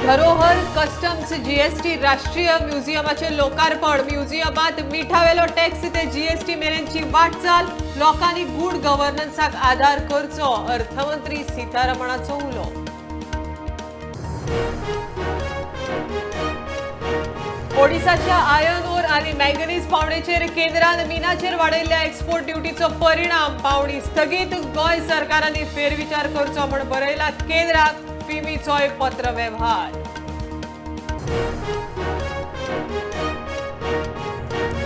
धरोहर customs GST राष्ट्रीय म्युझियमाचे लोकार्पण म्युझियमात मिठावेलो टॅक्स ते जीएसटी मेरेनची वाटचाल लोकांनी गुड गव्हर्नन्साक आधार करचो अर्थमंत्री सीतारमणाचो उलो। ओडिसाच्या आयर्न ओर आणि मॅंगनीज पावणेचेर केंद्रान मिनाचेर वाडयल्ल्या एक्सपोर्ट ड्युटीचो परिणाम पावणी स्थगीत गोय सरकारांनी फेरविचार करचो म्हण बरयला केंद्राक फिमीचोय पत्र व्यवहार।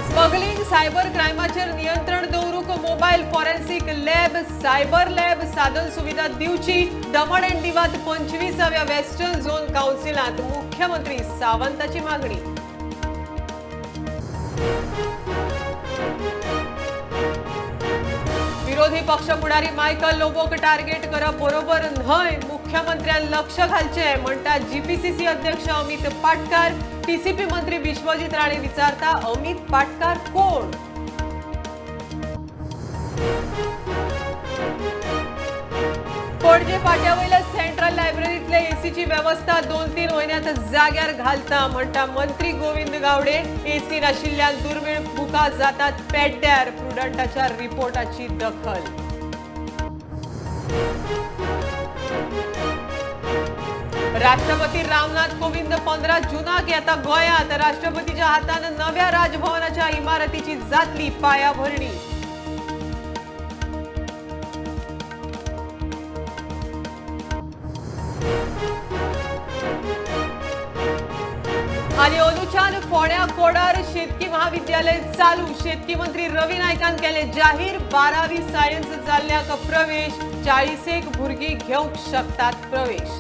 स्मगलिंग सायबर क्रायमाचेर नियंत्रण दवरूंक mobile forensic lab cyber lab साधन सुविधा दिवची दमण एंड दिवात 25व्या वेस्टर्न झोन काउन्सिलांत मुख्यमंत्री सावंताची मागणी। विरोधी पक्ष फुडारी मायकल लोबोक टार्गेट करप बरोबर न्हय मुख्यमंत्र्यान लक्ष घालचे म्हणटा जीपीसीसी अध्यक्ष अमित पाटकार। टीसीपी मंत्री विश्वजीत राणे विचारता अमित पाटकार कोण। पणजे फाट्यावयल्या सेंट्रल लायब्ररीतले एसीची व्यवस्था 2-3 म्हयन्यात जाग्यार घालता म्हणटा मंत्री गोविंद गावडे। एसी नाशिल्ल्यान दुर्मिळ बुकां जातात पेड्ड्यार प्रुडंटाच्या रिपोर्टाची दखल। राष्ट्रपती रामनाथ कोविंद 15 जूनाक येता गोंयांत राष्ट्रपतीच्या हातान नव्या राजभवनाच्या इमारतीची जातली पायाभरणी। आणि ओलुच्यान फोंड्या कोडार शेतकी महाविद्यालय चालू शेतकी मंत्री रवी नायकान केले जाहीर 12वी सायन्स जाल्ल्याक प्रवेश 40 भुरगीं घेवंक शकतात प्रवेश।